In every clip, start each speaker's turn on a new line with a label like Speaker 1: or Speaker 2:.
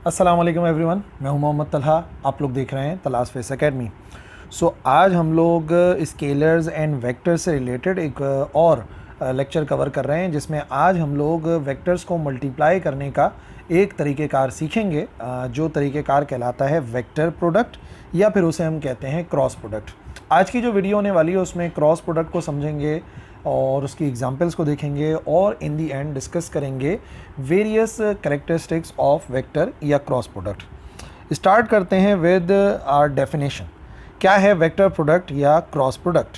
Speaker 1: अस्सलाम वालेकुम एवरीवन, मैं हूं मोहम्मद तलहा। आप लोग देख रहे हैं तलाश फेस एकेडमी। आज हम लोग स्केलर्स एंड वेक्टर्स से रिलेटेड एक और लेक्चर कवर कर रहे हैं, जिसमें आज हम लोग वेक्टर्स को मल्टीप्लाई करने का एक तरीक़ेकार सीखेंगे, जो तरीक़ेकार कहलाता है वेक्टर प्रोडक्ट, या फिर उसे हम कहते हैं क्रॉस प्रोडक्ट। आज की जो वीडियो होने वाली है उसमें क्रॉस प्रोडक्ट को समझेंगे और उसकी एग्जांपल्स को देखेंगे और इन दी एंड डिस्कस करेंगे वेरियस कैरेक्टरिस्टिक्स ऑफ वेक्टर या क्रॉस प्रोडक्ट। स्टार्ट करते हैं विद आवर डेफिनेशन। क्या है वेक्टर प्रोडक्ट या क्रॉस प्रोडक्ट?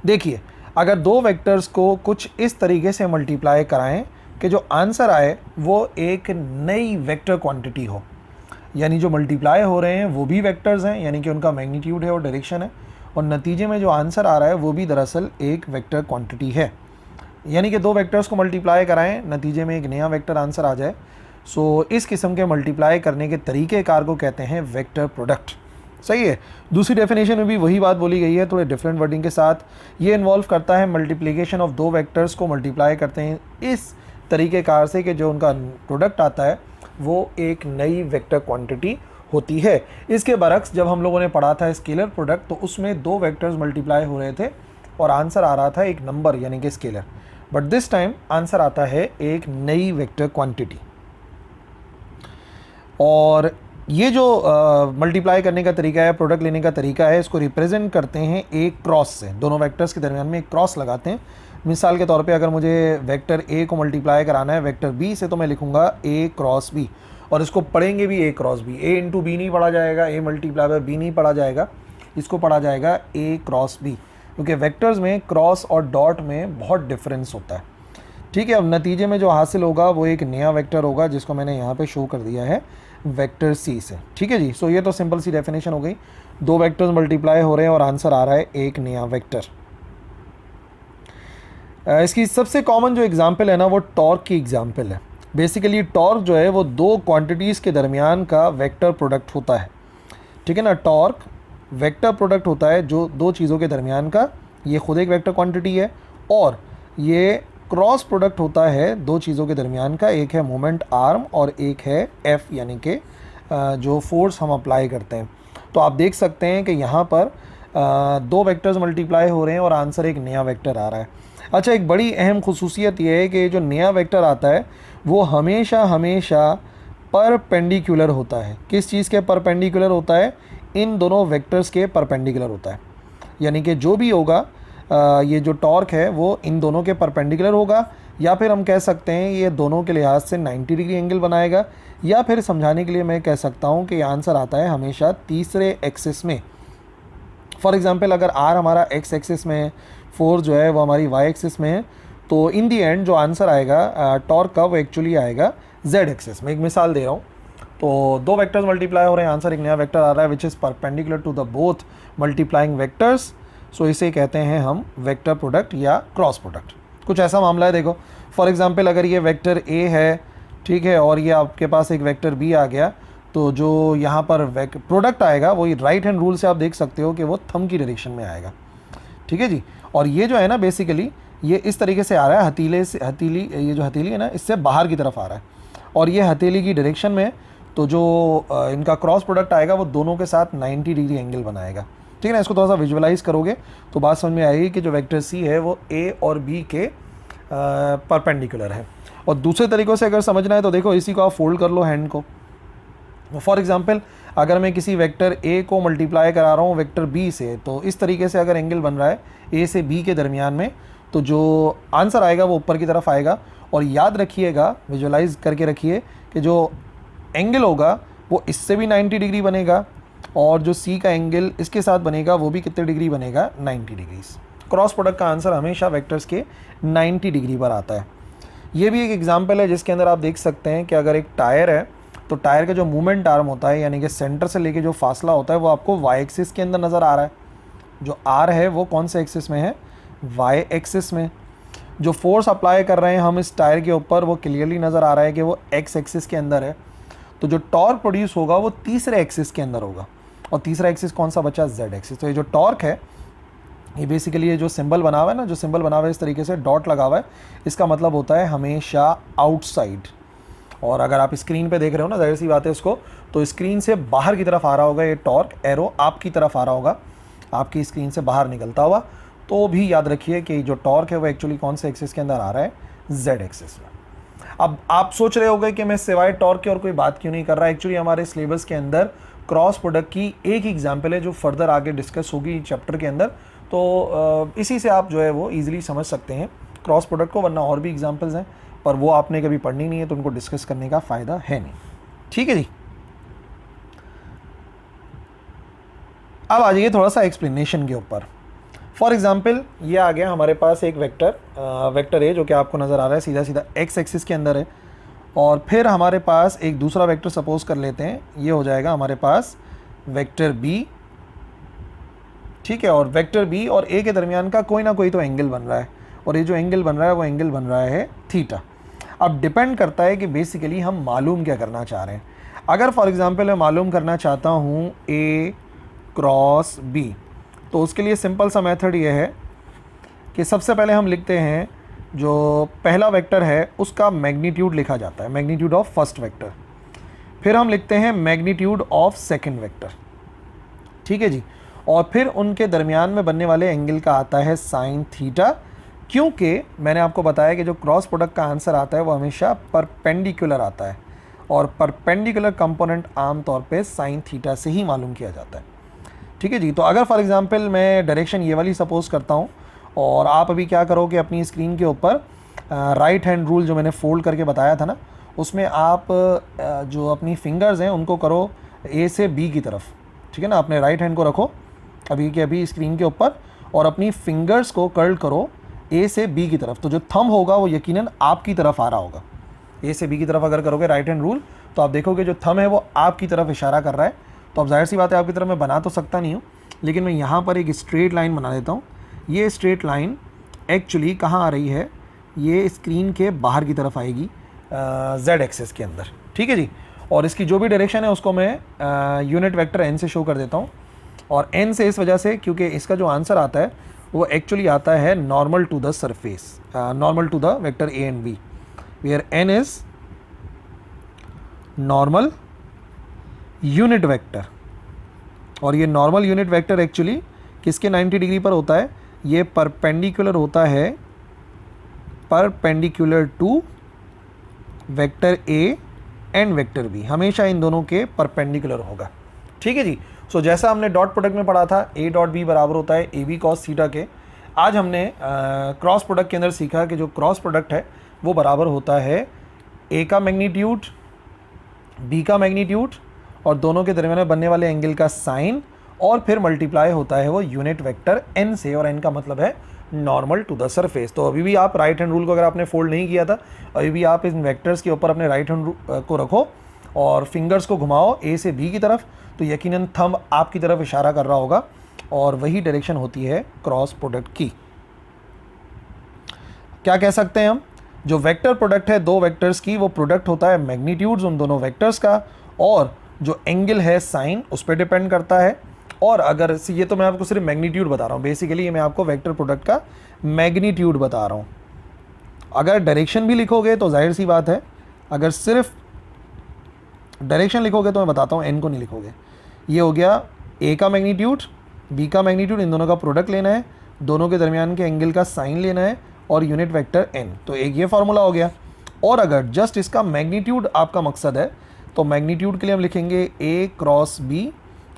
Speaker 1: देखिए, अगर दो वेक्टर्स को कुछ इस तरीके से मल्टीप्लाई कराएं कि जो आंसर आए वो एक नई वेक्टर क्वांटिटी हो, यानी जो मल्टीप्लाई हो रहे हैं वो भी वेक्टर्स हैं, यानी कि उनका मैग्नीट्यूड है और डायरेक्शन है, और नतीजे में जो आंसर आ रहा है वो भी दरअसल एक वेक्टर क्वांटिटी है। यानी कि दो वेक्टर्स को मल्टीप्लाई कराएं, नतीजे में एक नया वेक्टर आंसर आ जाए। इस किस्म के मल्टीप्लाई करने के तरीक़ेकार को कहते हैं वेक्टर प्रोडक्ट। सही है। दूसरी डेफिनेशन में भी वही बात बोली गई है, थोड़े डिफरेंट वर्डिंग के साथ। ये इन्वॉल्व करता है मल्टीप्लिकेशन ऑफ दो वेक्टर्स को मल्टीप्लाई करते हैं इस तरीक़ेकार से कि जो उनका प्रोडक्ट आता है वो एक नई वेक्टर क्वांटिटी होती है। इसके बरक्स जब हम लोगों ने पढ़ा था स्केलर प्रोडक्ट, तो उसमें दो वेक्टर्स मल्टीप्लाई हो रहे थे और आंसर आ रहा था एक नंबर यानी कि scalar, but this time answer आता है एक नई वेक्टर क्वांटिटी। और ये जो मल्टीप्लाई करने का तरीका है, प्रोडक्ट लेने का तरीका है, इसको रिप्रेजेंट करते हैं एक क्रॉस से। दोनों वेक्टर्स के दरमियान में एक क्रॉस लगाते हैं। मिसाल के तौर पे अगर मुझे वेक्टर ए को मल्टीप्लाई कराना है वेक्टर बी से, तो मैं लिखूंगा ए क्रॉस बी, और इसको पढ़ेंगे भी ए क्रॉस बी। ए इंटू बी नहीं पढ़ा जाएगा, ए मल्टीप्लाई बाय बी नहीं पढ़ा जाएगा, इसको पढ़ा जाएगा ए क्रॉस बी, क्योंकि वेक्टर्स में क्रॉस और डॉट में बहुत डिफरेंस होता है। ठीक है। अब नतीजे में जो हासिल होगा वो एक नया वेक्टर होगा, जिसको मैंने यहाँ पे शो कर दिया है वेक्टर सी से। ठीक है जी। ये तो सिंपल सी डेफिनेशन हो गई। दो वेक्टर्स मल्टीप्लाई हो रहे हैं और आंसर आ रहा है एक नया वेक्टर। इसकी सबसे कॉमन जो एग्जांपल है ना, वो टॉर्क की एग्जांपल है। बेसिकली टॉर्क जो है वो दो क्वांटिटीज़ के दरमियान का वेक्टर प्रोडक्ट होता है। ठीक है ना। टॉर्क वेक्टर प्रोडक्ट होता है जो दो चीज़ों के दरमियान का, ये खुद एक वेक्टर क्वांटिटी है, और ये क्रॉस प्रोडक्ट होता है दो चीज़ों के दरमियान का। एक है मोमेंट आर्म और एक है एफ, यानी कि जो फोर्स हम अप्लाई करते हैं। तो आप देख सकते हैं कि यहाँ पर दो वेक्टर्स मल्टीप्लाई हो रहे हैं और आंसर एक नया वेक्टर आ रहा है। अच्छा, एक बड़ी अहम खुसूसियत ये है कि जो नया वेक्टर आता है वो हमेशा परपेंडिकुलर होता है। किस चीज़ के परपेंडिकुलर होता है? इन दोनों वेक्टर्स के परपेंडिकुलर होता है। यानी कि जो भी होगा ये जो टॉर्क है वो इन दोनों के परपेंडिकुलर होगा, या फिर हम कह सकते हैं ये दोनों के लिहाज से 90 डिग्री एंगल बनाएगा, या फिर समझाने के लिए मैं कह सकता हूँ कि आंसर आता है हमेशा तीसरे एक्सिस में। फॉर एग्जांपल, अगर आर हमारा एक्स एक्सिस में है, फोर्स जो है वो हमारी वाई एक्सिस में है, तो इन दी एंड जो आंसर आएगा टॉर्क का वो एक्चुअली आएगा जेड एक्सिस में। एक मिसाल दे रहा हूँ। तो दो वेक्टर्स मल्टीप्लाई हो रहे हैं, आंसर एक नया वेक्टर आ रहा है which is perpendicular to the both multiplying vectors. इसे कहते हैं हम वेक्टर प्रोडक्ट या क्रॉस प्रोडक्ट। कुछ ऐसा मामला है, देखो फॉर एग्जांपल अगर ये वेक्टर ए है, ठीक है, और ये आपके पास एक वेक्टर बी आ गया, तो जो यहाँ पर प्रोडक्ट आएगा वो राइट हैंड रूल से आप देख सकते हो कि वो थंब की डायरेक्शन में आएगा। ठीक है जी। और ये जो है ना, बेसिकली ये इस तरीके से आ रहा है, हथेली से, हथेली, ये जो हथेली है ना इससे बाहर की तरफ आ रहा है, और ये हथेली की डायरेक्शन में। तो जो इनका क्रॉस प्रोडक्ट आएगा वो दोनों के साथ 90 डिग्री एंगल बनाएगा। ठीक है ना। इसको थोड़ा सा विजुअलाइज करोगे तो बात समझ में आएगी कि जो वेक्टर सी है वो ए और बी के परपेंडिकुलर है। और दूसरे तरीक़ों से अगर समझना है तो देखो, इसी को आप फोल्ड कर लो हैंड को। फॉर एग्जांपल, अगर मैं किसी वेक्टर ए को मल्टीप्लाई करा रहा हूँ वेक्टर बी से, तो इस तरीके से अगर एंगल बन रहा है ए से बी के दरमियान में, तो जो आंसर आएगा वो ऊपर की तरफ आएगा। और याद रखिएगा, विजुअलाइज करके रखिए कि जो एंगल होगा वो इससे भी 90 डिग्री बनेगा, और जो सी का एंगल इसके साथ बनेगा वो भी कितने डिग्री बनेगा? 90 डिग्रीज। क्रॉस प्रोडक्ट का आंसर हमेशा वेक्टर्स के 90 डिग्री पर आता है। ये भी एक एग्जांपल है जिसके अंदर आप देख सकते हैं कि अगर एक टायर है, तो टायर का जो मूवमेंट आर्म होता है, यानी कि सेंटर से लेके जो फासला होता है, वो आपको वाई एक्सिस के अंदर नज़र आ रहा है। जो आर है वो कौन से एक्सिस में है? वाई एक्सिस में। जो फोर्स अप्लाई कर रहे हैं हम इस टायर के ऊपर, वो क्लियरली नज़र आ रहा है कि वो एक्स एक्सिस के अंदर है। तो जो टॉर्क प्रोड्यूस होगा वो तीसरे एक्सिस के अंदर होगा, और तीसरा एक्सिस कौन सा बचा? Z axis. तो ये जो टॉर्क है, ये बेसिकली ये जो सिंबल बना हुआ है ना, जो सिंबल बना हुआ है इस तरीके से डॉट लगा हुआ है, इसका मतलब होता है हमेशा आउटसाइड। और अगर आप स्क्रीन पे देख रहे हो ना, जाहिर सी बात है इसको, तो स्क्रीन से बाहर की तरफ आ रहा होगा ये टॉर्क एरो, आपकी तरफ आ रहा होगा, आपकी स्क्रीन से बाहर निकलता हुआ। तो भी याद रखिए कि जो टॉर्क है वो एक्चुअली कौन से एक्सिस के अंदर आ रहा है, जेड एक्सिस में। अब आप सोच रहे होंगे कि मैं सिवाय टॉर्क के और कोई बात क्यों नहीं कर रहा। एक्चुअली हमारे सिलेबस के अंदर क्रॉस प्रोडक्ट की एक एग्जाम्पल है जो फर्दर आगे डिस्कस होगी चैप्टर के अंदर, तो इसी से आप जो है वो ईजिली समझ सकते हैं क्रॉस प्रोडक्ट को, वरना और भी एग्जाम्पल्स हैं पर वो आपने कभी पढ़नी नहीं है तो उनको डिस्कस करने का फ़ायदा है नहीं। ठीक है जी, अब आ जाइए थोड़ा सा एक्सप्लेनेशन के ऊपर। फॉर एग्जाम्पल ये आ गया हमारे पास एक वेक्टर ए जो कि आपको नज़र आ रहा है सीधा सीधा एक्स एक्सिस के अंदर है, और फिर हमारे पास एक दूसरा वेक्टर सपोज कर लेते हैं, ये हो जाएगा हमारे पास वेक्टर बी। ठीक है, और वेक्टर बी और ए के दरमियान का कोई ना कोई तो एंगल बन रहा है, और ये जो एंगल बन रहा है वो एंगल बन रहा है थीटा। अब डिपेंड करता है कि बेसिकली हम मालूम क्या करना चाह रहे हैं। अगर फॉर एग्जांपल मैं मालूम करना चाहता हूँ ए क्रॉस बी, तो उसके लिए सिंपल सा मेथड ये है कि सबसे पहले हम लिखते हैं जो पहला वेक्टर है उसका मैग्नीट्यूड लिखा जाता है, मैग्नीट्यूड ऑफ फर्स्ट वेक्टर। फिर हम लिखते हैं मैग्नीट्यूड ऑफ सेकंड वेक्टर। ठीक है जी, और फिर उनके दरमियान में बनने वाले एंगल का आता है साइन थीटा, क्योंकि मैंने आपको बताया कि जो क्रॉस प्रोडक्ट का आंसर आता है वो हमेशा परपेंडिकुलर आता है, और परपेंडिकुलर कंपोनेंट आमतौर पे साइन थीटा से ही मालूम किया जाता है। ठीक है जी, तो अगर फॉर एग्जांपल मैं डायरेक्शन ये वाली सपोज करता हूँ, और आप अभी क्या करोगे अपनी स्क्रीन के ऊपर राइट हैंड रूल जो मैंने फोल्ड करके बताया था ना, उसमें आप जो अपनी फिंगर्स हैं उनको करो ए से बी की तरफ। ठीक है ना, अपने राइट हैंड को रखो अभी के अभी स्क्रीन के ऊपर, और अपनी फिंगर्स को कर्ल करो ए से बी की तरफ। तो जो थंब होगा वो यकीनन आपकी तरफ आ रहा होगा। ए से बी की तरफ अगर करोगे राइट हैंड रूल, तो आप देखोगे जो थंब है वो आपकी तरफ इशारा कर रहा है। तो अब जाहिर सी बात है आपकी तरफ मैं बना तो सकता नहीं हूँ, लेकिन मैं यहाँ पर एक स्ट्रेट लाइन बना देता हूँ। ये स्ट्रेट लाइन एक्चुअली कहाँ आ रही है, ये स्क्रीन के बाहर की तरफ आएगी जेड एक्सिस के अंदर। ठीक है जी, और इसकी जो भी डायरेक्शन है उसको मैं यूनिट वेक्टर एन से शो कर देता हूँ, और एन से इस वजह से क्योंकि इसका जो आंसर आता है वो एक्चुअली आता है normal to the surface, normal to the vector A and B, where N is normal unit vector. और ये नॉर्मल यूनिट वेक्टर एक्चुअली किसके 90 डिग्री पर होता है, ये परपेंडिकुलर होता है, perpendicular to vector A and vector B, हमेशा इन दोनों के परपेंडिकुलर होगा। ठीक है जी, सो जैसा हमने डॉट प्रोडक्ट में पढ़ा था ए डॉट बी बराबर होता है ए बी कॉस थीटा के, आज हमने क्रॉस प्रोडक्ट के अंदर सीखा कि जो क्रॉस प्रोडक्ट है वो बराबर होता है ए का मैग्नीट्यूड, बी का मैग्नीट्यूड, और दोनों के दरमियान में बनने वाले एंगल का साइन, और फिर मल्टीप्लाई होता है वो यूनिट वेक्टर एन से, और एन का मतलब है नॉर्मल टू द सरफेस। तो अभी भी आप राइट हैंड रूल को अगर आपने फोल्ड नहीं किया था, अभी भी आप इन वेक्टर्स के ऊपर अपने राइट हैंड को रखो और फिंगर्स को घुमाओ ए से बी की तरफ, तो यकीनन थंब आपकी तरफ इशारा कर रहा होगा, और वही डायरेक्शन होती है क्रॉस प्रोडक्ट की। क्या कह सकते हैं हम, जो वेक्टर प्रोडक्ट है दो वेक्टर्स की, वो प्रोडक्ट होता है मैग्नीट्यूड्स उन दोनों वेक्टर्स का, और जो एंगल है साइन उस पर डिपेंड करता है। और अगर ये तो मैं आपको सिर्फ मैग्नीट्यूड बता रहा हूँ, बेसिकली ये मैं आपको वेक्टर प्रोडक्ट का मैग्नीट्यूड बता रहा हूँ। अगर डायरेक्शन भी लिखोगे तो जाहिर सी बात है, अगर सिर्फ डायरेक्शन लिखोगे तो मैं बताता हूँ एन को नहीं लिखोगे। ये हो गया ए का मैग्नीट्यूड, बी का मैग्नीट्यूड, इन दोनों का प्रोडक्ट लेना है, दोनों के दरमियान के एंगल का साइन लेना है, और यूनिट वेक्टर एन। तो एक ये फार्मूला हो गया। और अगर जस्ट इसका मैग्नीट्यूड आपका मकसद है तो मैग्नीट्यूड के लिए हम लिखेंगे ए क्रॉस बी,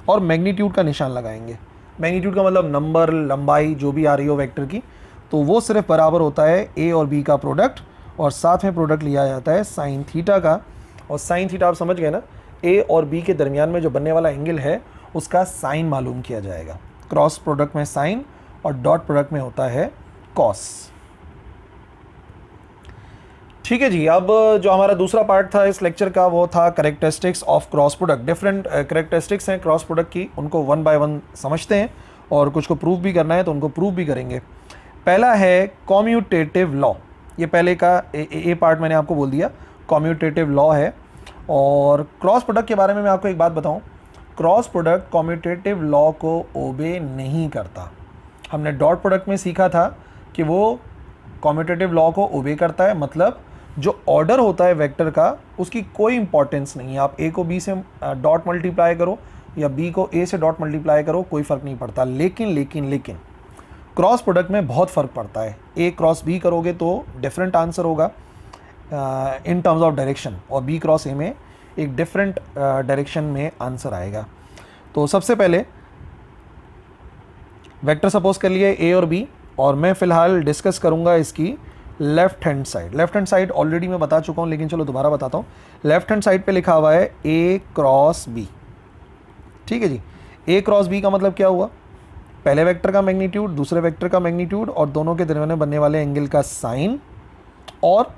Speaker 1: और मैग्नीट्यूड का निशान लगाएंगे। मैग्नीट्यूड का मतलब नंबर, लंबाई जो भी आ रही हो वेक्टर की, तो वो सिर्फ बराबर होता है ए और बी का प्रोडक्ट, और साथ में प्रोडक्ट लिया जाता है साइन थीटा का। और साइन थीटा आप समझ गए ना, ए और बी के दरमियान में जो बनने वाला एंगल है उसका साइन मालूम किया जाएगा। क्रॉस प्रोडक्ट में साइन और डॉट प्रोडक्ट में होता है कॉस। ठीक है जी, अब जो हमारा दूसरा पार्ट था इस लेक्चर का वो था characteristics of cross product. Different characteristics हैं क्रॉस प्रोडक्ट की, उनको वन बाय वन समझते हैं, और कुछ को प्रूव भी करना है तो उनको प्रूव भी करेंगे। पहला है कॉम्यूटेटिव लॉ। ये पहले का ए पार्ट मैंने आपको बोल दिया, कॉम्यूटेटिव लॉ है। और क्रॉस प्रोडक्ट के बारे में मैं आपको एक बात बताऊं, क्रॉस प्रोडक्ट कॉम्यूटेटिव लॉ को ओबे नहीं करता। हमने डॉट प्रोडक्ट में सीखा था कि वो कॉम्यूटेटिव लॉ को ओबे करता है, मतलब जो ऑर्डर होता है वेक्टर का उसकी कोई इंपॉर्टेंस नहीं है। आप ए को बी से डॉट मल्टीप्लाई करो या बी को ए से डॉट मल्टीप्लाई करो, कोई फ़र्क नहीं पड़ता। लेकिन लेकिन लेकिन क्रॉस प्रोडक्ट में बहुत फ़र्क पड़ता है। ए क्रॉस बी करोगे तो डिफरेंट आंसर होगा इन टर्म्स ऑफ डायरेक्शन, और बी क्रॉस ए में एक डिफरेंट डायरेक्शन में आंसर आएगा। तो सबसे पहले वेक्टर सपोज कर लिए ए और बी, और मैं फ़िलहाल डिस्कस करूंगा इसकी left hand side. Left hand side already मैं बता चुका हूं, लेकिन चलो दोबारा बताता हूँ। लेफ्ट हैंड साइड पे लिखा हुआ है ए क्रॉस बी, ठीक है जी। ए क्रॉस बी का मतलब क्या हुआ? पहले वेक्टर का मैग्नीट्यूड, दूसरे वेक्टर का मैग्नीट्यूड और दोनों के दरमियान बनने वाले एंगल का साइन। और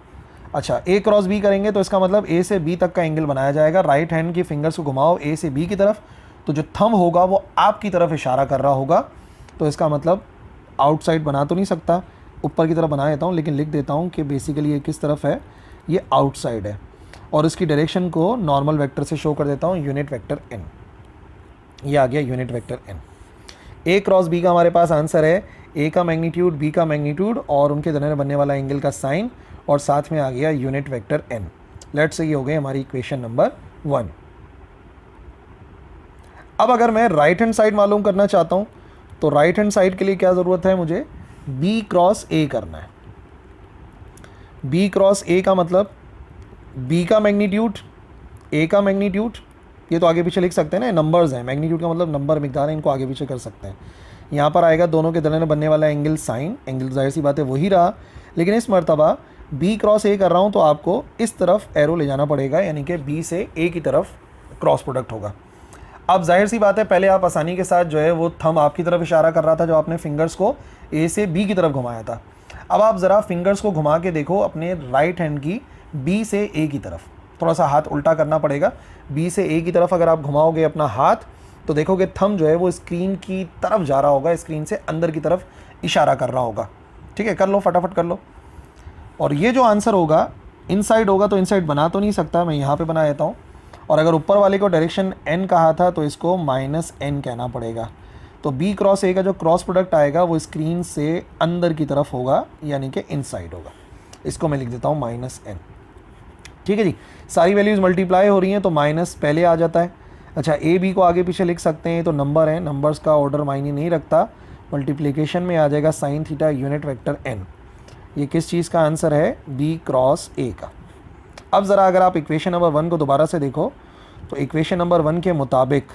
Speaker 1: अच्छा, ए क्रॉस बी करेंगे तो इसका मतलब ए से बी तक का एंगल बनाया जाएगा। राइट हैंड की फिंगर्स को घुमाओ ए से बी की तरफ, तो जो थंब होगा वो आपकी तरफ इशारा कर रहा होगा। तो इसका मतलब आउटसाइड बना तो नहीं सकता, ऊपर की तरफ बना देता हूँ, लेकिन लिख देता हूँ कि बेसिकली ये किस तरफ है, ये आउटसाइड है। और इसकी डायरेक्शन को नॉर्मल वेक्टर से शो कर देता हूँ, यूनिट वेक्टर एन। ये आ गया यूनिट वेक्टर एन। ए क्रॉस बी का हमारे पास आंसर है ए का मैग्नीट्यूड, बी का मैग्नीट्यूड और उनके दरमियान बनने वाला एंगल का साइन, और साथ में आ गया unit vector N. Let's say ये हो गई हमारी इक्वेशन नंबर 1। अब अगर मैं राइट हैंड साइड मालूम करना चाहता हूँ तो राइट हैंड साइड के लिए क्या ज़रूरत है, मुझे बी क्रॉस ए करना है। बी क्रॉस ए का मतलब बी का मैग्नीट्यूड, ए का मैग्नीट्यूड, ये तो आगे पीछे लिख सकते हैं ना, नंबर्स हैं। मैग्नीट्यूड का मतलब नंबर, मिकदार है, इनको आगे पीछे कर सकते हैं। यहाँ पर आएगा दोनों के दरमियान बनने वाला एंगल साइन। एंगल जाहिर सी बात है वही रहा, लेकिन इस मर्तबा बी क्रॉस ए कर रहा हूँ तो आपको इस तरफ एरो ले जाना पड़ेगा, यानी कि बी से ए की तरफ क्रॉस प्रोडक्ट होगा। अब जाहिर सी बात है पहले आप आसानी के साथ जो है वो थंब आपकी तरफ इशारा कर रहा था, जो आपने फिंगर्स को ए से बी की तरफ घुमाया था। अब आप ज़रा फिंगर्स को घुमा के देखो अपने राइट हैंड की बी से ए की तरफ, थोड़ा सा हाथ उल्टा करना पड़ेगा। बी से ए की तरफ अगर आप घुमाओगे अपना हाथ तो देखोगे थंब जो है वो स्क्रीन की तरफ जा रहा होगा, स्क्रीन से अंदर की तरफ इशारा कर रहा होगा। ठीक है, कर लो, फटाफट कर लो। और ये जो आंसर होगा इनसाइड होगा, तो इनसाइड बना तो नहीं सकता, मैं यहाँ पे बना देता हूँ। और अगर ऊपर वाले को डायरेक्शन n कहा था तो इसको -n कहना पड़ेगा। तो b क्रॉस a का जो क्रॉस प्रोडक्ट आएगा वो स्क्रीन से अंदर की तरफ होगा, यानी कि इनसाइड होगा। इसको मैं लिख देता हूँ -n। ठीक है जी, सारी वैल्यूज़ मल्टीप्लाई हो रही हैं तो माइनस पहले आ जाता है। अच्छा, a b को आगे पीछे लिख सकते हैं, तो नंबर है, नंबर्स का ऑर्डर मायने नहीं रखता। मल्टीप्लिकेशन में आ जाएगा sign theta unit vector n। ये किस चीज़ का आंसर है? b क्रॉस a का। अब ज़रा अगर आप इक्वेशन नंबर 1 को दोबारा से देखो तो इक्वेशन नंबर 1 के मुताबिक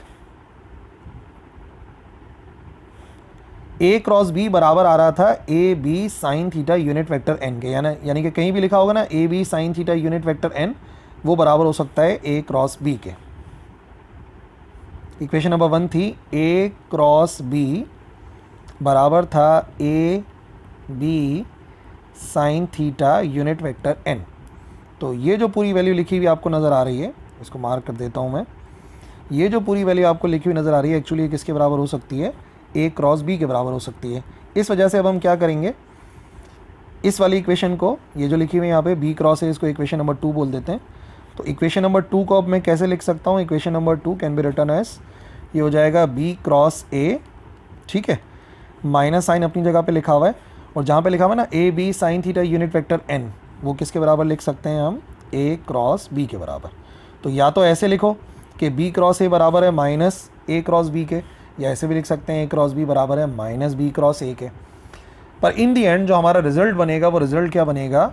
Speaker 1: a क्रॉस b बराबर आ रहा था A B sine theta unit vector n के, यानी कि कहीं भी लिखा होगा ना A B sine theta unit vector n, वो बराबर हो सकता है a क्रॉस b के। इक्वेशन नंबर 1 थी a क्रॉस b बराबर था A B sine theta unit vector n। तो ये जो पूरी वैल्यू लिखी हुई आपको नज़र आ रही है, इसको मार्क कर देता हूँ मैं। ये जो पूरी वैल्यू आपको लिखी हुई नज़र आ रही है एक्चुअली किसके बराबर हो सकती है? a क्रॉस b के बराबर हो सकती है। इस वजह से अब हम क्या करेंगे, इस वाली इक्वेशन को, ये जो लिखी हुई है यहाँ पे b क्रॉस है, इसको इक्वेशन नंबर 2 बोल देते हैं। तो इक्वेशन नंबर 2 को अब मैं कैसे लिख सकता हूँ? Equation number 2 can be written as, ये हो जाएगा b क्रॉस a, ठीक है, माइनस साइन अपनी जगह पे लिखा हुआ है, और जहाँ पे लिखा हुआ है ना A B sine theta unit vector n, वो किसके बराबर लिख सकते हैं हम? a क्रॉस b के बराबर। तो या तो ऐसे लिखो कि b क्रॉस a बराबर है माइनस a क्रॉस b के, या ऐसे भी लिख सकते हैं a क्रॉस b बराबर है माइनस b क्रॉस a के। पर इन दी एंड जो हमारा रिजल्ट बनेगा वो रिजल्ट क्या बनेगा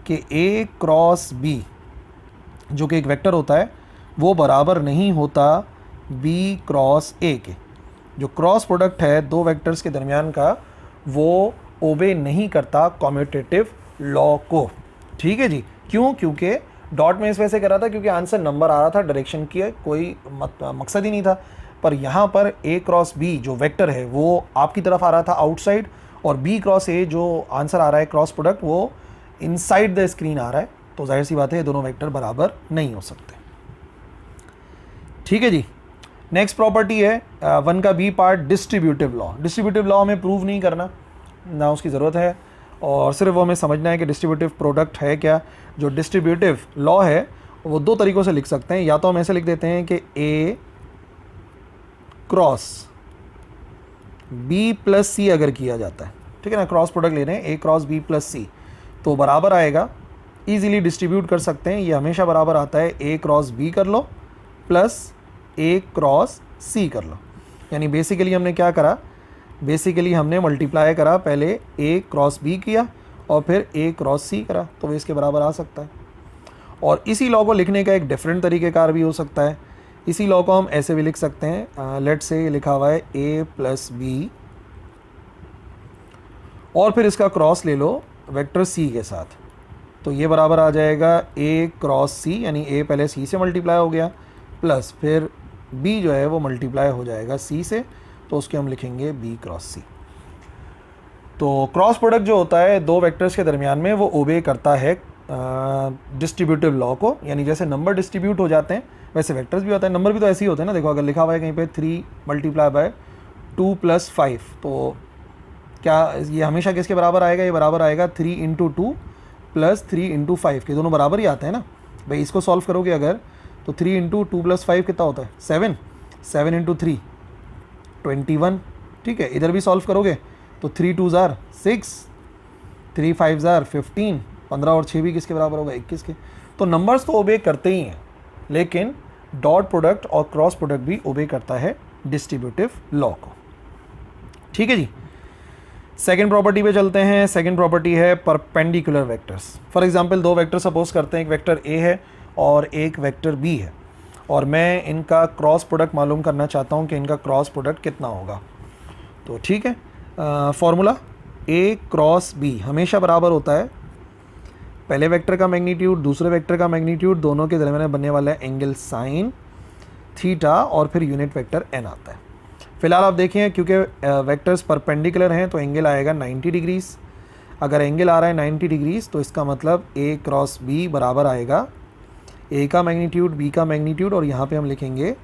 Speaker 1: कि a क्रॉस b जो कि एक वेक्टर होता है वो बराबर नहीं होता b क्रॉस a के। जो क्रॉस प्रोडक्ट है दो वेक्टर्स के दरमियान का, वो ओबे नहीं करता कॉम्यूटेटिव लॉ को। ठीक है जी, क्यों? क्योंकि डॉट में इस वजह से कर रहा था क्योंकि आंसर नंबर आ रहा था, डायरेक्शन की कोई मकसद ही नहीं था। पर यहाँ पर a क्रॉस b जो वेक्टर है वो आपकी तरफ आ रहा था आउटसाइड, और b क्रॉस a जो आंसर आ रहा है क्रॉस प्रोडक्ट वो इनसाइड द स्क्रीन आ रहा है। तो जाहिर सी बात है ये दोनों वेक्टर बराबर नहीं हो सकते। ठीक है जी, नेक्स्ट प्रॉपर्टी है 1 का b part, distributive law. Distributive law हमें प्रूव नहीं करना, ना उसकी ज़रूरत है, और सिर्फ वो हमें समझना है कि डिस्ट्रीब्यूटिव प्रोडक्ट है क्या। जो डिस्ट्रीब्यूटिव लॉ है वो दो तरीक़ों से लिख सकते हैं, या तो हम ऐसे लिख देते हैं कि a cross b plus c अगर किया जाता है, ठीक है ना, क्रॉस प्रोडक्ट ले रहे हैं a cross b plus c, तो बराबर आएगा ईजिली डिस्ट्रीब्यूट कर सकते हैं। ये हमेशा बराबर आता है ए क्रॉस बी कर लो प्लस ए क्रॉस सी कर लो। यानी बेसिकली हमने क्या करा, बेसिकली हमने मल्टीप्लाई करा, पहले ए क्रॉस बी किया और फिर ए क्रॉस सी करा, तो वो इसके बराबर आ सकता है। और इसी लॉ को लिखने का एक डिफरेंट तरीक़ेकार भी हो सकता है। इसी लॉ को हम ऐसे भी लिख सकते हैं, लेट से लिखा हुआ है ए प्लस बी और फिर इसका क्रॉस ले लो वेक्टर सी के साथ, तो ये बराबर आ जाएगा ए क्रॉस सी, यानी ए पहले सी से मल्टीप्लाई हो गया प्लस फिर बी जो है वो मल्टीप्लाई हो जाएगा सी से, तो उसके हम लिखेंगे बी क्रॉस सी। तो क्रॉस प्रोडक्ट जो होता है दो वेक्टर्स के दरमियान में, वो ओबे करता है डिस्ट्रीब्यूटिव लॉ को। यानी जैसे नंबर डिस्ट्रीब्यूट हो जाते हैं वैसे वेक्टर्स भी होता है। नंबर भी तो ऐसे ही होते हैं ना, देखो अगर लिखा हुआ है कहीं पे 3 मल्टीप्लाई बाय 2 + 5, तो क्या ये हमेशा किसके बराबर आएगा, ये बराबर आएगा 3 × 2 + 3 × 5 के, दोनों बराबर ही आते हैं ना भाई। इसको सॉल्व करोगे अगर तो 3 × 2 + 5 कितना होता है 7, 7 × 3 21, ठीक है। इधर भी सॉल्व करोगे तो 3 × 2 = 6, 3 × 5 = 15, 15 और 6 भी किसके बराबर होगा 21 के। तो नंबर्स तो ओबे करते ही हैं, लेकिन डॉट प्रोडक्ट और क्रॉस प्रोडक्ट भी ओबे करता है डिस्ट्रीब्यूटिव लॉ को। ठीक है जी। सेकेंड प्रॉपर्टी पे चलते हैं। सेकेंड प्रॉपर्टी है परपेंडिकुलर वेक्टर्स। फॉर एग्जांपल दो वेक्टर सपोज करते हैं, एक वेक्टर ए है और एक वेक्टर बी है, और मैं इनका क्रॉस प्रोडक्ट मालूम करना चाहता हूं कि इनका क्रॉस प्रोडक्ट कितना होगा। तो ठीक है, फॉर्मूला ए क्रॉस बी हमेशा बराबर होता है पहले वेक्टर का मैग्नीट्यूड दूसरे वेक्टर का मैग्नीट्यूड, दोनों के दरमियान बनने वाला एंगल साइन थीटा और फिर यूनिट वेक्टर एन आता है। फिलहाल आप देखें क्योंकि वेक्टर्स परपेंडिकुलर हैं तो एंगल आएगा 90 डिग्रीज। अगर एंगल आ रहा है 90 डिग्रीज तो इसका मतलब ए क्रॉस बी बराबर आएगा ए का मैग्नीट्यूड बी का मैग्नीट्यूड, और यहाँ पे हम लिखेंगे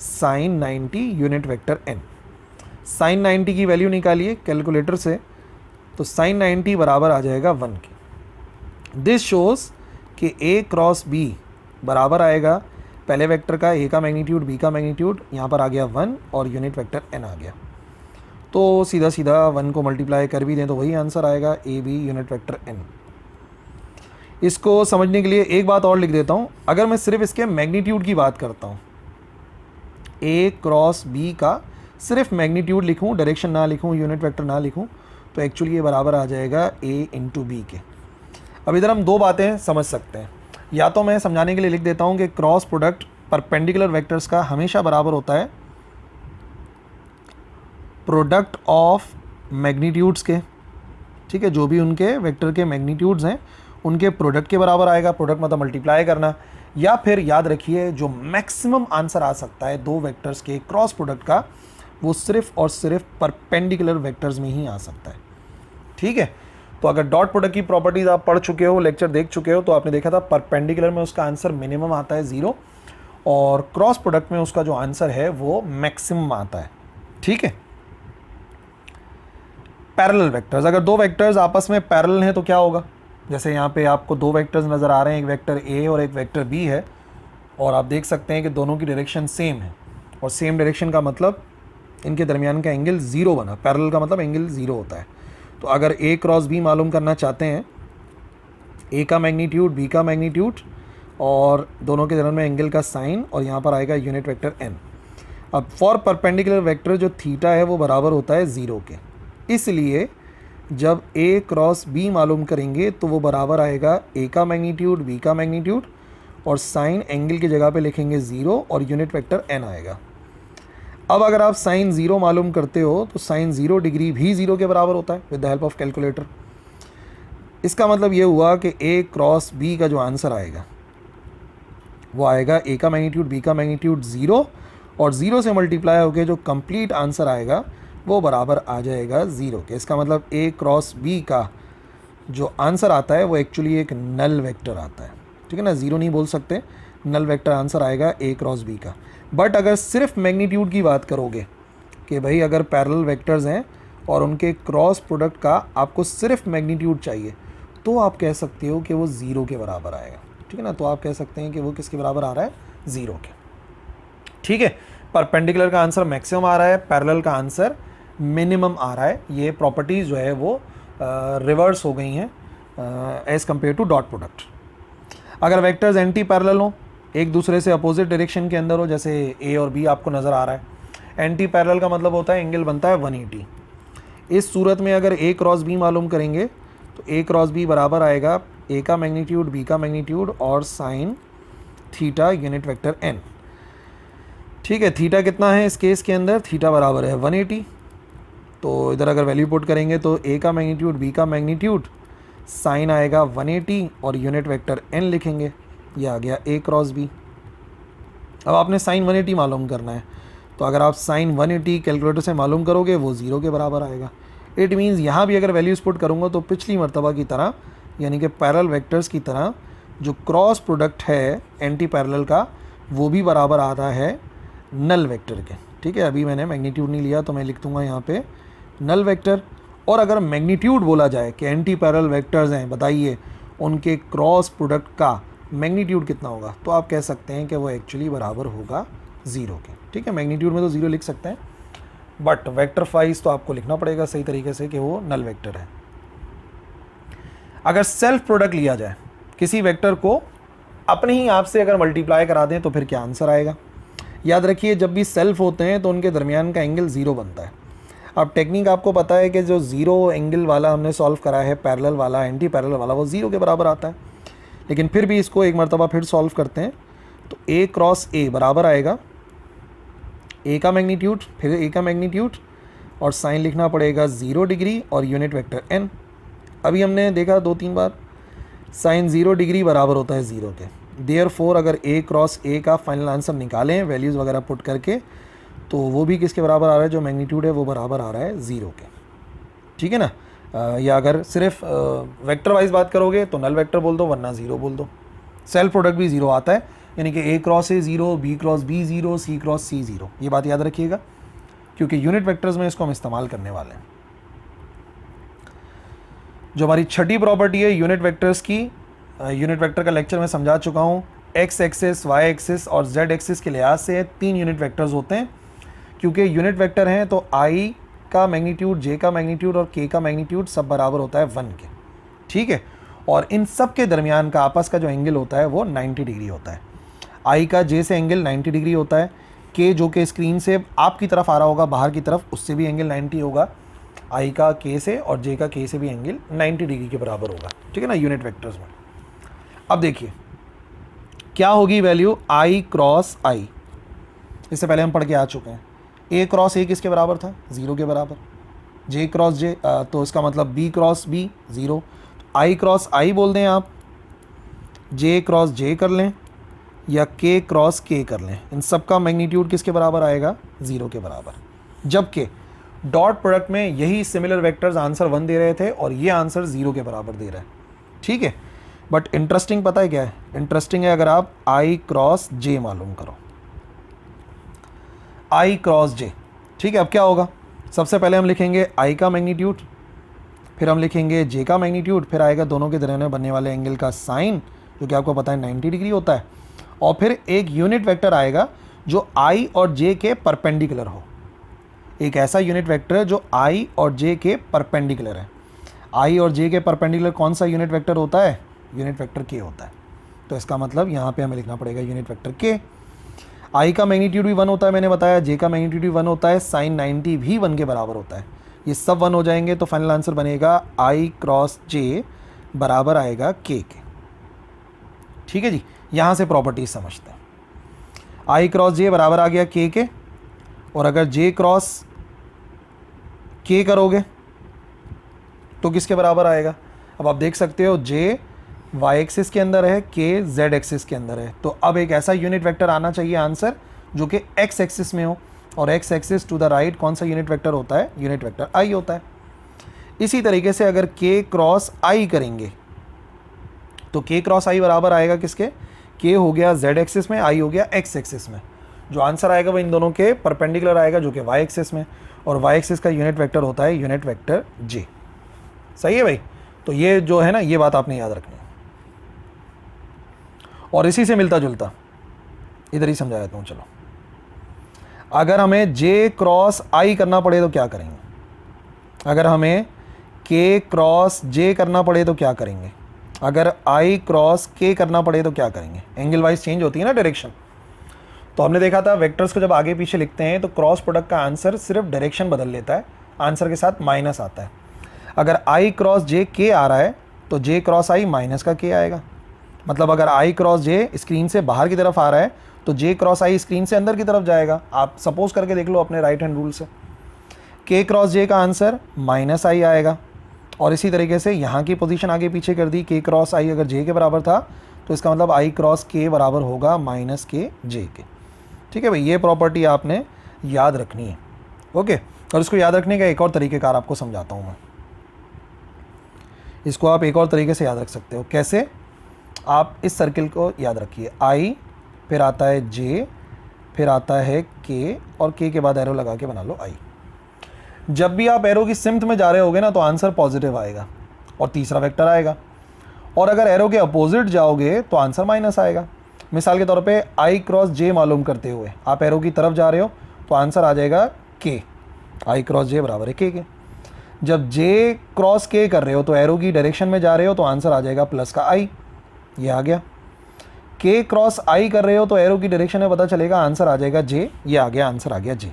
Speaker 1: sine 90 unit vector N. Sine 90 की वैल्यू निकालिए कैलकुलेटर से, तो साइन 90 बराबर आ जाएगा 1 के। दिस शोज़ कि ए क्रॉस बी बराबर आएगा पहले वेक्टर का ए का मैग्नीट्यूड बी का मैग्नीट्यूड, यहाँ पर आ गया 1 और यूनिट वेक्टर एन आ गया। तो सीधा सीधा 1 को मल्टीप्लाई कर भी दें तो वही आंसर आएगा A B unit vector N. इसको समझने के लिए एक बात और लिख देता हूँ। अगर मैं सिर्फ इसके मैग्नीट्यूड की बात करता हूँ, ए क्रॉस बी का सिर्फ मैग्नीट्यूड लिखूँ, डायरेक्शन ना लिखूँ, यूनिट वेक्टर ना लिखूँ, तो एक्चुअली ये बराबर आ जाएगा ए इंटू बी के। अब इधर हम दो बातें समझ सकते हैं। या तो मैं समझाने के लिए लिख देता हूँ कि क्रॉस प्रोडक्ट परपेंडिकुलर वेक्टर्स का हमेशा बराबर होता है प्रोडक्ट ऑफ मैग्नीट्यूड्स के, ठीक है, जो भी उनके वेक्टर के मैग्नीट्यूड्स हैं उनके प्रोडक्ट के बराबर आएगा। प्रोडक्ट मतलब मल्टीप्लाई करना। या फिर याद रखिए जो मैक्सिमम आंसर आ सकता है दो वेक्टर्स के क्रॉस प्रोडक्ट का, वो सिर्फ और सिर्फ परपेंडिकुलर वेक्टर्स में ही आ सकता है। ठीक है, तो अगर डॉट प्रोडक्ट की प्रॉपर्टीज आप पढ़ चुके हो, लेक्चर देख चुके हो, तो आपने देखा था परपेंडिकुलर में उसका आंसर मिनिमम आता है 0 और क्रॉस प्रोडक्ट में उसका जो आंसर है वो मैक्सिमम आता है। ठीक है। पैरेलल वेक्टर्स, अगर दो वेक्टर्स आपस में पैरेलल हैं तो क्या होगा, जैसे यहाँ पे आपको दो वेक्टर्स नज़र आ रहे हैं, एक वेक्टर ए और एक वेक्टर बी है, और आप देख सकते हैं कि दोनों की डायरेक्शन सेम है, और सेम डायरेक्शन का मतलब इनके दरमियान का एंगल 0 बना। पैरेलल का मतलब एंगल 0 होता है। तो अगर ए क्रॉस बी मालूम करना चाहते हैं, ए का मैग्नीट्यूड बी का मैग्नीट्यूड और दोनों के दरमियान में एंगल का साइन, और यहाँ पर आएगा यूनिट वेक्टर एन। अब फॉर परपेंडिकुलर वेक्टर जो थीटा है वो बराबर होता है 0 के, इसलिए जब ए क्रॉस बी मालूम करेंगे तो वो बराबर आएगा ए का मैग्नीट्यूड बी का मैग्नीट्यूड, और साइन एंगल की जगह पे लिखेंगे 0 और यूनिट वेक्टर एन आएगा। अब अगर आप साइन 0 मालूम करते हो तो साइन 0 डिग्री भी 0 के बराबर होता है with the help of calculator. इसका मतलब ये हुआ कि ए क्रॉस बी का जो आंसर आएगा वो आएगा ए का मैग्नीट्यूड बी का मैग्नीट्यूड 0, और 0 से मल्टीप्लाई होकर जो कंप्लीट आंसर आएगा वो बराबर आ जाएगा 0 के। इसका मतलब ए क्रॉस बी का जो आंसर आता है वो एक्चुअली एक नल वेक्टर आता है। ठीक है ना, 0 नहीं बोल सकते, नल वेक्टर आंसर आएगा ए क्रॉस बी का। बट अगर सिर्फ मैग्नीट्यूड की बात करोगे कि भाई अगर पैरेलल वेक्टर्स हैं और उनके क्रॉस प्रोडक्ट का आपको सिर्फ मैग्नीट्यूड चाहिए, तो आप कह सकते हो कि वो 0 के बराबर आएगा। ठीक है ना, तो आप कह सकते हैं कि वो किसके बराबर आ रहा है 0 के। ठीक है, परपेंडिकुलर का आंसर मैक्सिमम आ रहा है, पैरेलल का आंसर मिनिमम आ रहा है। ये प्रॉपर्टीज़ जो है वो रिवर्स हो गई हैं as compare to dot product. अगर वेक्टर्स एंटी पैरेलल हो, एक दूसरे से अपोजिट डायरेक्शन के अंदर हो, जैसे ए और बी आपको नज़र आ रहा है, एंटी पैरेलल का मतलब होता है एंगल बनता है 180। इस सूरत में अगर ए क्रॉस बी मालूम करेंगे तो ए क्रॉस बी बराबर आएगा ए का मैग्नीट्यूड बी का मैग्नीट्यूड और sine theta unit vector N. ठीक है, थीटा कितना है इस केस के अंदर, थीटा बराबर है 180। तो इधर अगर वैल्यू पुट करेंगे तो ए का मैग्नीट्यूड बी का मैग्नीट्यूड साइन आएगा 180 और यूनिट वेक्टर एन लिखेंगे, ये आ गया ए क्रॉस बी। अब आपने साइन 180 मालूम करना है, तो अगर आप साइन 180 कैलकुलेटर से मालूम करोगे वो 0 के बराबर आएगा। इट मीन्स यहाँ भी अगर वैल्यूज़ पुट करूँगा तो पिछली मरतबा की तरह यानी कि पैरेलल वेक्टर्स की तरह जो क्रॉस प्रोडक्ट है एंटी पैरेलल का वो भी बराबर आता है नल वेक्टर के। ठीक है, अभी मैंने मैग्नीट्यूड नहीं लिया तो मैं लिख दूँगा यहाँ पे नल वेक्टर। और अगर मैग्नीट्यूड बोला जाए कि एंटी पैरेलल वेक्टर्स हैं, बताइए उनके क्रॉस प्रोडक्ट का मैग्नीट्यूड कितना होगा, तो आप कह सकते हैं कि वो एक्चुअली बराबर होगा 0 के। ठीक है, मैग्नीट्यूड में तो 0 लिख सकते हैं, बट वेक्टर फाइज तो आपको लिखना पड़ेगा सही तरीके से कि वो नल वेक्टर है। अगर सेल्फ प्रोडक्ट लिया जाए किसी वेक्टर को अपने ही आप से अगर मल्टीप्लाई करा दें तो फिर क्या आंसर आएगा। याद रखिए, जब भी सेल्फ होते हैं तो उनके दरमियान का एंगल 0 बनता है। अब टेक्निक आपको पता है कि जो 0 एंगल वाला हमने सॉल्व करा है, पैरेलल वाला एंटी पैरेलल वाला, वो 0 के बराबर आता है। लेकिन फिर भी इसको एक मरतबा फिर सॉल्व करते हैं तो ए क्रॉस ए बराबर आएगा ए का मैग्नीट्यूड फिर ए का मैग्नीट्यूड और साइन लिखना पड़ेगा 0 डिग्री और यूनिट वेक्टर एन। अभी हमने देखा 2-3 बार साइन 0 डिग्री बराबर होता है 0 के। देयरफॉर अगर ए क्रॉस ए का फाइनल आंसर निकालें वैल्यूज़ वगैरह पुट करके तो वो भी किसके बराबर आ रहा है, जो मैग्नीट्यूड है वो बराबर आ रहा है 0 के। ठीक है ना। या अगर सिर्फ वेक्टर वाइज बात करोगे तो नल वेक्टर बोल दो वरना 0 बोल दो। सेल्फ प्रोडक्ट भी 0 आता है, यानी कि A cross A 0, B cross B 0, C cross C 0। ये बात याद रखिएगा क्योंकि यूनिट वेक्टर्स में इसको हम इस्तेमाल करने वाले हैं। जो हमारी छठी प्रॉपर्टी है यूनिट वेक्टर्स की, यूनिट वेक्टर का लेक्चर मैं समझा चुका हूँ। एक्स एक्सिस, वाई एक्सिस और जेड एक्सिस के लिहाज से 3 यूनिट वेक्टर्स होते हैं। क्योंकि यूनिट वेक्टर हैं तो आई का मैग्नीट्यूड, जे का मैग्नीट्यूड और के का मैग्नीट्यूड सब बराबर होता है 1 के। ठीक है, और इन सब के दरमियान का आपस का जो एंगल होता है वो 90 डिग्री होता है। आई का जे से एंगल 90 डिग्री होता है, के जो कि स्क्रीन से आपकी तरफ आ रहा होगा बाहर की तरफ उससे भी एंगल 90 होगा। आई का के से और जे का के से भी एंगल 90 डिग्री के बराबर होगा। ठीक है ना, यूनिट वेक्टर्स में। अब देखिए क्या होगी वैल्यू आई क्रॉस आई, इससे पहले हम पढ़ के आ चुके हैं। ए क्रॉस ए किसके बराबर था, 0 के बराबर। जे क्रॉस जे तो इसका मतलब बी क्रॉस बी 0। आई क्रॉस आई बोल दें आप, जे क्रॉस जे कर लें या के क्रॉस के कर लें, इन सब का मैग्नीट्यूड किसके बराबर आएगा, 0 के बराबर। जबकि डॉट प्रोडक्ट में यही सिमिलर वेक्टर्स आंसर 1 दे रहे थे और ये आंसर 0 के बराबर दे रहा है। ठीक है, बट इंटरेस्टिंग पता है क्या है, इंटरेस्टिंग है अगर आप आई क्रॉस जे मालूम करो, आई क्रॉस जे। ठीक है, अब क्या होगा, सबसे पहले हम लिखेंगे आई का मैग्नीट्यूड, फिर हम लिखेंगे जे का मैग्नीट्यूड, फिर आएगा दोनों के दरमियान बनने वाले एंगल का साइन जो कि आपको पता है 90 डिग्री होता है, और फिर एक यूनिट वेक्टर आएगा जो आई और जे के परपेंडिकुलर हो। एक ऐसा यूनिट वेक्टर जो आई और जे के परपेंडिकुलर है। आई और जे के परपेंडिकुलर कौन सा यूनिट वेक्टर होता है, यूनिट वेक्टर के होता है। तो इसका मतलब यहाँ पे हमें लिखना पड़ेगा यूनिट वेक्टर के। आई का मैग्नीट्यूड भी 1 होता है मैंने बताया, जे का मैग्नीट्यूड भी 1 होता है, साइन 90 भी 1 के बराबर होता है। ये सब 1 हो जाएंगे तो फाइनल आंसर बनेगा आई क्रॉस जे बराबर आएगा के। ठीक है जी, यहाँ से प्रॉपर्टीज समझते हैं। आई क्रॉस जे बराबर आ गया के, और अगर जे क्रॉस के करोगे तो किसके बराबर आएगा। अब आप देख सकते हो जे वाई एक्सिस के अंदर है, के जेड एक्सिस के अंदर है, तो अब एक ऐसा यूनिट वेक्टर आना चाहिए आंसर जो कि एक्स एक्सिस में हो, और X axis to the right कौन सा यूनिट वेक्टर होता है, यूनिट वेक्टर आई होता है। इसी तरीके से अगर के क्रॉस आई करेंगे तो के क्रॉस आई बराबर आएगा किसके, के हो गया जेड एक्सिस में, आई हो गया एक्स एक्सिस में। जो आंसर आएगा वो इन दोनों के परपेंडिकुलर आएगा जो कि वाई एक्सिस में, और वाई एक्सिस का यूनिट वेक्टर होता है यूनिट वेक्टर जे। सही है भाई, तो ये जो है ना ये बात आपने याद रखनी है। और इसी से मिलता जुलता इधर ही समझा देता हूँ। चलो, अगर हमें जे क्रॉस आई करना पड़े तो क्या करेंगे, अगर हमें के क्रॉस जे करना पड़े तो क्या करेंगे। अगर आई क्रॉस के करना पड़े तो क्या करेंगे, एंगल वाइज चेंज होती है ना डायरेक्शन। तो हमने देखा था वेक्टर्स को जब आगे पीछे लिखते हैं तो क्रॉस प्रोडक्ट का आंसर सिर्फ डायरेक्शन बदल लेता है, आंसर के साथ माइनस आता है। अगर आई क्रॉस जे के आ रहा है तो जे क्रॉस आई माइनस का के आएगा। मतलब अगर आई क्रॉस जे स्क्रीन से बाहर की तरफ आ रहा है तो जे क्रॉस आई स्क्रीन से अंदर की तरफ जाएगा। आप सपोज करके देख लो अपने राइट हैंड रूल से, के क्रॉस जे का आंसर माइनस आई आएगा। और इसी तरीके से यहाँ की पोजीशन आगे पीछे कर दी, के क्रॉस आई अगर जे के बराबर था तो इसका मतलब आई क्रॉस के बराबर होगा माइनस के जे के। ठीक है भाई, ये प्रॉपर्टी आपने याद रखनी है। ओके, और इसको याद रखने का एक और तरीक़ेकार आपको समझाता हूँ मैं। इसको आप एक और तरीके से याद रख सकते हो। कैसे? आप इस सर्किल को याद रखिए, आई फिर आता है जे फिर आता है के और के बाद एरो लगा के बना लो आई। जब भी आप एरो की सिम्त में जा रहे होगे ना तो आंसर पॉजिटिव आएगा और तीसरा वेक्टर आएगा, और अगर एरो के अपोजिट जाओगे तो आंसर माइनस आएगा। मिसाल के तौर पे आई क्रॉस जे मालूम करते हुए आप एरो की तरफ जा रहे हो तो आंसर आ जाएगा के, आई क्रॉस जे बराबर है के। जब जे क्रॉस के कर रहे हो तो एरो की डायरेक्शन में जा रहे हो तो आंसर आ जाएगा प्लस का आई, ये आ गया। के क्रॉस आई कर रहे हो तो एरो की डायरेक्शन में पता चलेगा आंसर आ जाएगा जे, ये आ गया, आंसर आ गया जे।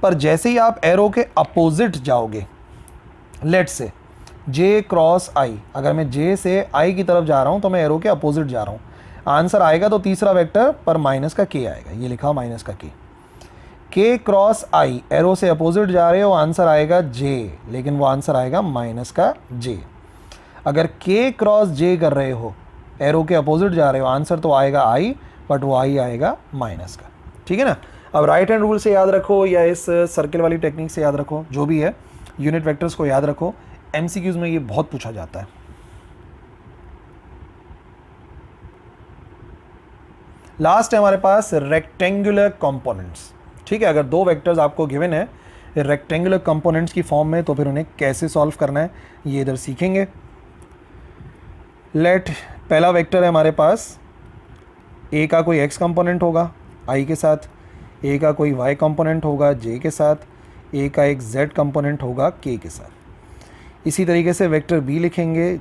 Speaker 1: पर जैसे ही आप एरो के अपोजिट जाओगे, लेट से जे क्रॉस आई, अगर मैं जे से आई की तरफ जा रहा हूं तो मैं एरो के अपोजिट जा रहा हूं, आंसर आएगा तो तीसरा वेक्टर पर माइनस का के आएगा, ये लिखा माइनस का के क्रॉस आई, एरो से अपोजिट जा रहे हो आंसर आएगा जे, लेकिन वो आंसर आएगा माइनस का जे। अगर के क्रॉस जे कर रहे हो, एरो के अपोजिट जा रहे हो, आंसर तो आएगा आई, बट वो आई आएगा माइनस का। ठीक है ना? अब राइट हैंड रूल से याद रखो या इस सर्किल वाली टेक्निक से याद रखो, जो भी है, यूनिट वेक्टर्स को याद रखो। एमसीक्यूज में ये बहुत पूछा जाता है। लास्ट है हमारे पास रेक्टेंगुलर कंपोनेंट्स। ठीक है, अगर दो वेक्टर्स आपको गिवन है रेक्टेंगुलर कंपोनेंट्स की फॉर्म में तो फिर उन्हें कैसे सॉल्व करना है ये इधर सीखेंगे। लेट पहला वेक्टर है हमारे पास, ए का कोई एक्स कंपोनेंट होगा आई के साथ, ए का कोई वाई कंपोनेंट होगा जे के साथ, ए का एक जेड कंपोनेंट होगा के साथ। इसी तरीके से वेक्टर बी लिखेंगे,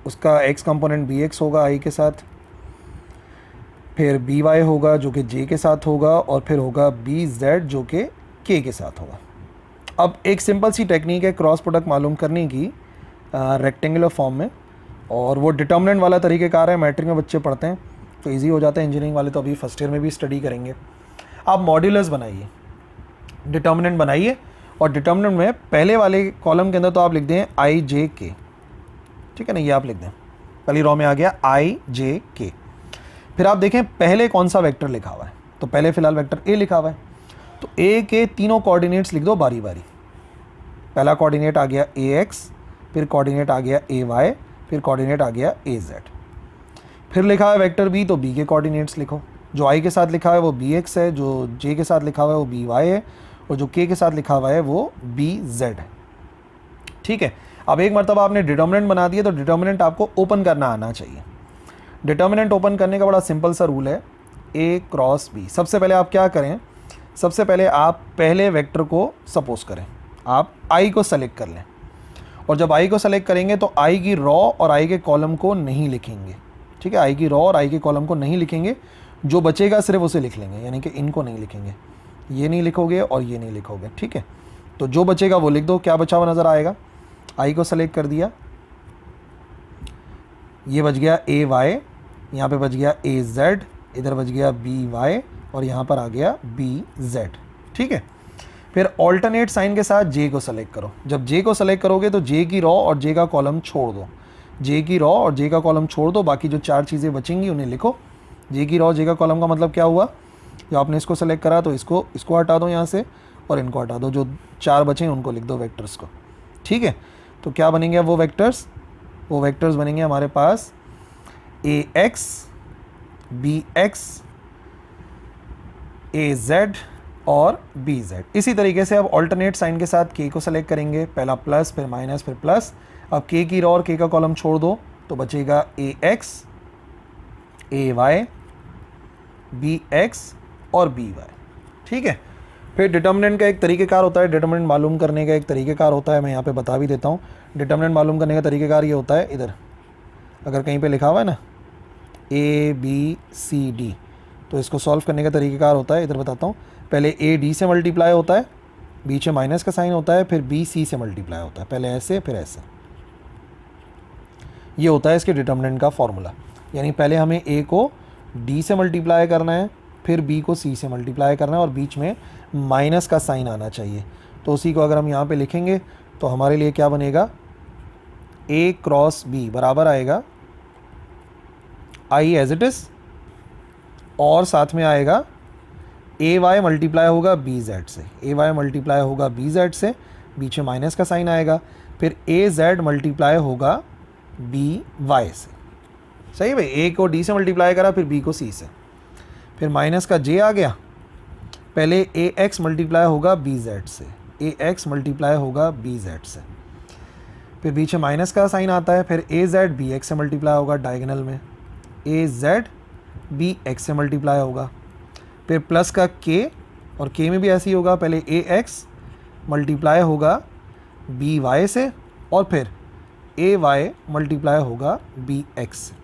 Speaker 1: उसका एक्स कंपोनेंट बी एक्स होगा आई के साथ, फिर बी वाई होगा जो कि जे के साथ होगा, और फिर होगा बी जेड जो कि के साथ होगा। अब एक सिंपल सी टेक्निक है क्रॉस प्रोडक्ट मालूम करने की रेक्टेंगुलर फॉर्म में, और वो डिटर्मिनेंट वाला तरीक़ेकार है, मैट्रिक में बच्चे पढ़ते हैं तो इजी हो जाता है। इंजीनियरिंग वाले तो अभी फर्स्ट ईयर में भी स्टडी करेंगे। आप मॉड्यूलस बनाइए, डिटर्मिनेंट बनाइए, और डिटर्मिनेंट में पहले वाले कॉलम के अंदर तो आप लिख दें आई जे के। ठीक है ना, ये आप लिख दें, पहली रो में आ गया आई जे के। फिर आप देखें पहले कौन सा वेक्टर लिखा हुआ है, तो पहले फिलहाल वेक्टर ए लिखा हुआ है, तो ए के तीनों कोऑर्डिनेट्स लिख दो बारी बारी। पहला कोऑर्डिनेट आ गया ए एक्स, फिर कोऑर्डिनेट आ गया ए वाई, फिर कोऑर्डिनेट आ गया ए जेड। फिर लिखा है वेक्टर बी, तो बी के कोऑर्डिनेट्स लिखो। जो आई के साथ लिखा है वो बी एक्स है, जो जे के साथ लिखा हुआ है वो बी वाई है, और जो के साथ लिखा हुआ है वो बी जेड है। ठीक है, अब एक मरतबा आपने डिटर्मिनेंट बना दिया तो डिटर्मिनेंट आपको ओपन करना आना चाहिए। डिटर्मिनेंट ओपन करने का बड़ा सिंपल सा रूल है, ए क्रॉस बी। सबसे पहले आप क्या करें, सबसे पहले आप पहले वेक्टर को सपोज करें, आप आई को सेलेक्ट कर लें, और जब आई को सेलेक्ट करेंगे तो आई की रॉ और आई के कॉलम को नहीं लिखेंगे। ठीक है, आई की रॉ और आई के कॉलम को नहीं लिखेंगे, जो बचेगा सिर्फ उसे लिख लेंगे, यानी कि इनको नहीं लिखेंगे, ये नहीं लिखोगे और ये नहीं लिखोगे। ठीक है, तो जो बचेगा वो लिख दो। क्या बचा हुआ नज़र आएगा, आई को सेलेक्ट कर दिया, ये बच गया ए वाई, यहाँ पे बच गया ए जेड, इधर बच गया बी वाई, और यहाँ पर आ गया बी जेड। ठीक है, फिर ऑल्टरनेट साइन के साथ जे को सेलेक्ट करो। जब जे को सेलेक्ट करोगे तो जे की रॉ और जे का कॉलम छोड़ दो, जे की रॉ और जे का कॉलम छोड़ दो, बाकी जो चार चीज़ें बचेंगी उन्हें लिखो। जे की रॉ जे का कॉलम का मतलब क्या हुआ, जो आपने इसको सेलेक्ट करा तो इसको हटा दो यहाँ से, और इनको हटा दो, जो चार बचे उनको लिख दो वेक्टर्स को। ठीक है, तो क्या बनेंगे वो वेक्टर्स, वो वेक्टर्स बनेंगे हमारे पास ए एक्स, बी एक्स, ए जेड और बी जेड। इसी तरीके से अब ऑल्टरनेट साइन के साथ के को सेलेक्ट करेंगे, पहला प्लस फिर माइनस फिर प्लस। अब के की रॉ और के का कॉलम छोड़ दो तो बचेगा ए एक्स, ए वाई, बी एक्स और बी वाई। ठीक है, फिर डिटर्मिनेंट का एक तरीक़ेकार होता है, डिटर्मिनेंट मालूम करने का एक तरीक़ेकार होता है, मैं यहाँ पे बता भी देता हूँ। डिटर्मिनेंट मालूम करने का तरीक़ेकार ये होता है, इधर अगर कहीं पे लिखा हुआ है ना ABCD, तो इसको सॉल्व करने का तरीक़ाकार होता है, इधर बताता हूँ। पहले AD से मल्टीप्लाई होता है, बीच में माइनस का साइन होता है, फिर BC से मल्टीप्लाई होता है, पहले ऐसे फिर ऐसे। ये होता है इसके डिटर्मिनेंट का फॉर्मूला। यानी पहले हमें A को D से मल्टीप्लाई करना है, फिर B को C से मल्टीप्लाई करना है, और बीच में माइनस का साइन आना चाहिए। तो उसी को अगर हम यहाँ पे लिखेंगे तो हमारे लिए क्या बनेगा, A क्रॉस B बराबर आएगा I एज इट इज़, और साथ में आएगा AY मल्टीप्लाई होगा BZ से, AY मल्टीप्लाई होगा BZ से, बीच में माइनस का साइन आएगा, फिर AZ मल्टीप्लाई होगा BY से। सही भाई, A को D से मल्टीप्लाई करा, फिर B को C से, फिर माइनस का J आ गया, पहले AX मल्टीप्लाई होगा BZ से, AX मल्टीप्लाई होगा BZ से, फिर बीच में माइनस का साइन आता है, फिर AZ BX से मल्टीप्लाई होगा डायगोनल में, AZ BX से मल्टीप्लाई होगा, फिर प्लस का K, और K में भी ऐसे ही होगा, पहले AX मल्टीप्लाई होगा BY से, और फिर AY मल्टीप्लाई होगा BX से।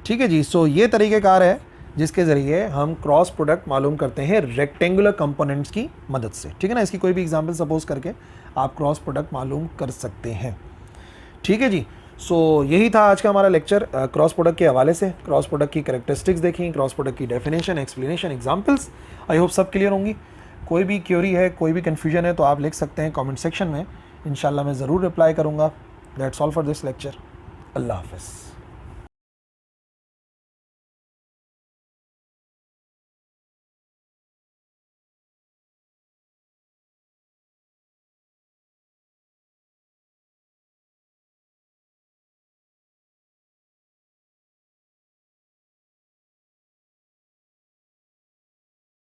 Speaker 1: ठीक है जी। सो ये तरीक़ेकार है जिसके ज़रिए हम क्रॉस प्रोडक्ट मालूम करते हैं रेक्टेंगुलर कंपोनेंट्स की मदद से। ठीक है ना, इसकी कोई भी एग्जांपल सपोज करके आप क्रॉस प्रोडक्ट मालूम कर सकते हैं। ठीक है जी। सो यही था आज का हमारा लेक्चर क्रॉस प्रोडक्ट के हवाले से। क्रॉस प्रोडक्ट की कैरेक्टरिस्टिक्स देखी, क्रॉस प्रोडक्ट की definition, explanation, examples. I hope सब क्लियर होंगी। कोई भी क्वेरी है, कोई भी कन्फ्यूजन है तो आप लिख सकते हैं कमेंट सेक्शन में, इंशाल्लाह मैं ज़रूर रिप्लाई करूँगा। That's all for this lecture. अल्लाह हाफ़िज़।